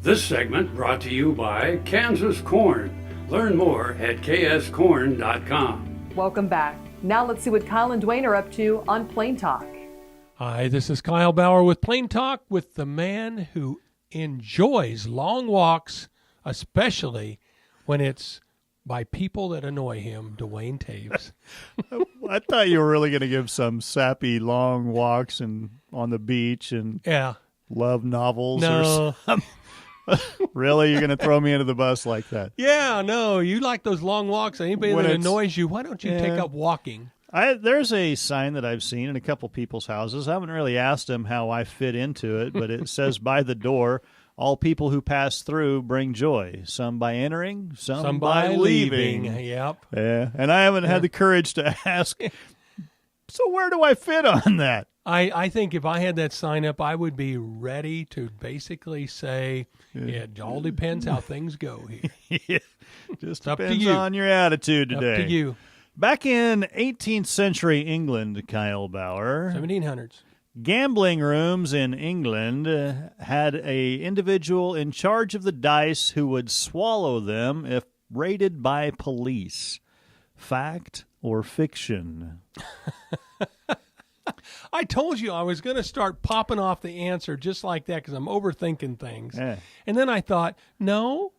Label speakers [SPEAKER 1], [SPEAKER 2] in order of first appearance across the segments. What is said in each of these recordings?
[SPEAKER 1] This segment brought to you by Kansas Corn. Learn more at kscorn.com.
[SPEAKER 2] Welcome back. Now let's see what Kyle and Duane are up to on Plain Talk.
[SPEAKER 3] Hi, this is Kyle Bauer with Plain Talk with the man who enjoys long walks, especially when it's by people that annoy him, Duane Toews.
[SPEAKER 4] I thought you were really going to give some sappy long walks and on the beach and love novels or something. Really? You're going to throw me into the bus like that?
[SPEAKER 3] Yeah, no, you like those long walks. Anybody that annoys you, why don't you take up walking?
[SPEAKER 4] There's a sign that I've seen in a couple people's houses. I haven't really asked them how I fit into it, but it says by the door, all people who pass through bring joy. Some by entering, some by leaving.
[SPEAKER 3] Yep.
[SPEAKER 4] Yeah, and I haven't had the courage to ask, so where do I fit on that?
[SPEAKER 3] I think if I had that sign up, I would be ready to basically say, it all depends how things go here.
[SPEAKER 4] Yeah, just
[SPEAKER 3] up
[SPEAKER 4] depends
[SPEAKER 3] to you.
[SPEAKER 4] on your attitude today.
[SPEAKER 3] Up to you.
[SPEAKER 4] Back in 18th century England, Kyle Bauer,
[SPEAKER 3] 1700s.
[SPEAKER 4] Gambling rooms in England had a individual in charge of the dice who would swallow them if raided by police. Fact or fiction?
[SPEAKER 3] I told you I was going to start popping off the answer just like that because I'm overthinking things.
[SPEAKER 4] Yeah.
[SPEAKER 3] And then I thought, no,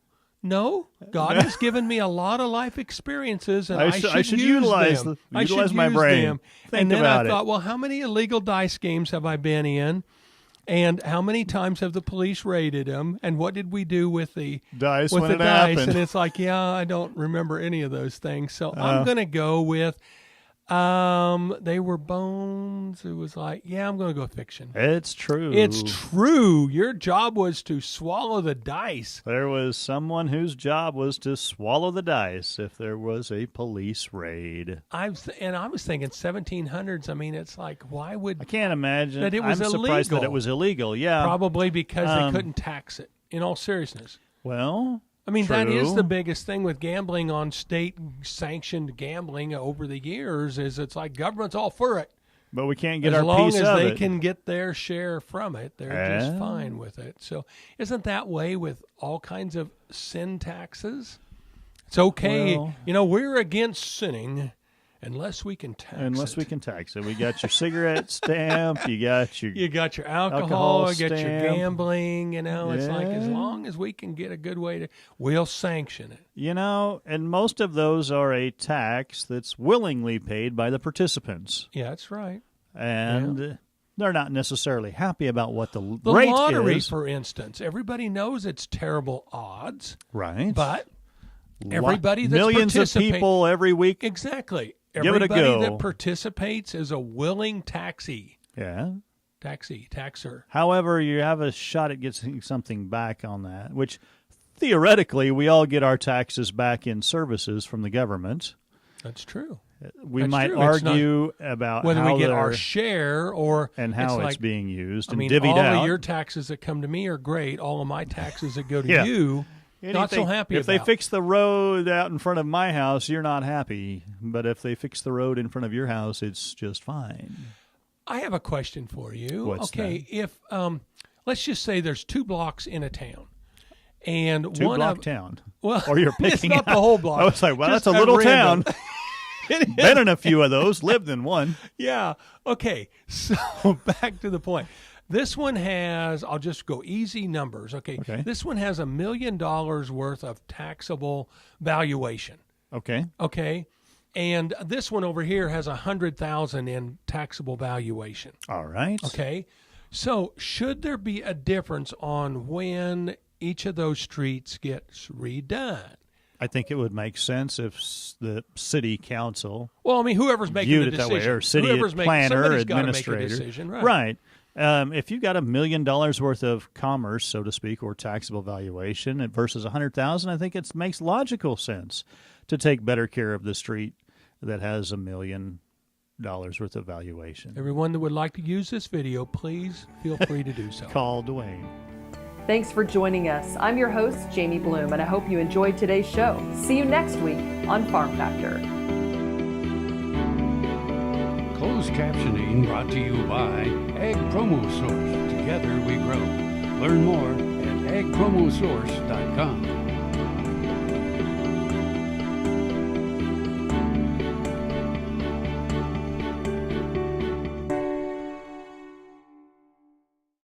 [SPEAKER 3] God has given me a lot of life experiences, and I should
[SPEAKER 4] utilize
[SPEAKER 3] them.
[SPEAKER 4] utilize my brain.
[SPEAKER 3] And then
[SPEAKER 4] about
[SPEAKER 3] I thought, well, how many illegal dice games have I been in? And how many times have the police raided them? And what did we do with the
[SPEAKER 4] dice
[SPEAKER 3] with
[SPEAKER 4] when
[SPEAKER 3] the
[SPEAKER 4] it
[SPEAKER 3] dice?
[SPEAKER 4] happened?
[SPEAKER 3] And it's like, I don't remember any of those things. So I'm going to go with they were bones. It was like, I'm going to go fiction.
[SPEAKER 4] It's true.
[SPEAKER 3] It's true. Your job was to swallow the dice.
[SPEAKER 4] There was someone whose job was to swallow the dice if there was a police raid.
[SPEAKER 3] I was thinking 1700s. I mean, it's like, why would...
[SPEAKER 4] I can't imagine.
[SPEAKER 3] That it was
[SPEAKER 4] I'm surprised
[SPEAKER 3] illegal.
[SPEAKER 4] that it was illegal, yeah.
[SPEAKER 3] Probably because they couldn't tax it, in all seriousness.
[SPEAKER 4] Well...
[SPEAKER 3] I mean,
[SPEAKER 4] True.
[SPEAKER 3] that is the biggest thing with gambling on state-sanctioned gambling over the years is it's like government's all for it.
[SPEAKER 4] But we can't get
[SPEAKER 3] as
[SPEAKER 4] our
[SPEAKER 3] long
[SPEAKER 4] piece
[SPEAKER 3] as
[SPEAKER 4] of
[SPEAKER 3] they
[SPEAKER 4] it.
[SPEAKER 3] can get their share from it, they're just fine with it. So isn't that way with all kinds of sin taxes? It's okay.
[SPEAKER 4] Well,
[SPEAKER 3] we're against sinning unless we can tax
[SPEAKER 4] we can tax it. We got your cigarette stamp. You got your
[SPEAKER 3] alcohol, you got your
[SPEAKER 4] stamp.
[SPEAKER 3] gambling. It's like as long as we can get a good way we'll sanction it.
[SPEAKER 4] And most of those are a tax that's willingly paid by the participants.
[SPEAKER 3] Yeah, that's right.
[SPEAKER 4] And they're not necessarily happy about what the
[SPEAKER 3] rate
[SPEAKER 4] lottery
[SPEAKER 3] is. For instance, everybody knows it's terrible odds.
[SPEAKER 4] Right.
[SPEAKER 3] But everybody that's
[SPEAKER 4] millions of people every week.
[SPEAKER 3] Exactly.
[SPEAKER 4] Give it a
[SPEAKER 3] Everybody
[SPEAKER 4] go.
[SPEAKER 3] that participates is a willing taxer.
[SPEAKER 4] However, you have a shot at getting something back on that, which theoretically we all get our taxes back in services from the government.
[SPEAKER 3] That's true.
[SPEAKER 4] We might argue about
[SPEAKER 3] whether
[SPEAKER 4] how
[SPEAKER 3] we get our share
[SPEAKER 4] and how it's being used and
[SPEAKER 3] divvied
[SPEAKER 4] out.
[SPEAKER 3] All of your taxes that come to me are great. All of my taxes that go to you, not so happy
[SPEAKER 4] if
[SPEAKER 3] about.
[SPEAKER 4] If they fix the road out in front of my house, you're not happy. But if they fix the road in front of your house, it's just fine.
[SPEAKER 3] I have a question for you.
[SPEAKER 4] What's that?
[SPEAKER 3] If let's just say there's 2 blocks in a town, and
[SPEAKER 4] two-block town.
[SPEAKER 3] Well,
[SPEAKER 4] or you're picking
[SPEAKER 3] it's not
[SPEAKER 4] out
[SPEAKER 3] the whole block.
[SPEAKER 4] I was like, well,
[SPEAKER 3] Just
[SPEAKER 4] that's a little
[SPEAKER 3] random.
[SPEAKER 4] town. Been in a few of those, lived in one.
[SPEAKER 3] Yeah. Okay. So back to the point. This one has, I'll just go easy numbers. Okay. This one has $1 million worth of taxable valuation. Okay. And this one over here has $100,000 in taxable valuation.
[SPEAKER 4] All right.
[SPEAKER 3] Okay. So should there be a difference on when each of those streets gets redone?
[SPEAKER 4] I think it would make sense if the city council
[SPEAKER 3] whoever's making
[SPEAKER 4] viewed
[SPEAKER 3] the
[SPEAKER 4] it
[SPEAKER 3] decision,
[SPEAKER 4] that way, or city planner,
[SPEAKER 3] somebody's
[SPEAKER 4] administrator,
[SPEAKER 3] got to make a decision,
[SPEAKER 4] right? If you got $1 million worth of commerce, so to speak, or taxable valuation versus $100,000, I think it makes logical sense to take better care of the street that has $1 million worth of valuation.
[SPEAKER 3] Everyone that would like to use this video, please feel free to do so.
[SPEAKER 4] Call Duane.
[SPEAKER 2] Thanks for joining us. I'm your host, Jamie Bloom, and I hope you enjoyed today's show. See you next week on Farm Factor.
[SPEAKER 1] Closed captioning brought to you by Ag Promo Source. Together we grow. Learn more at agpromosource.com.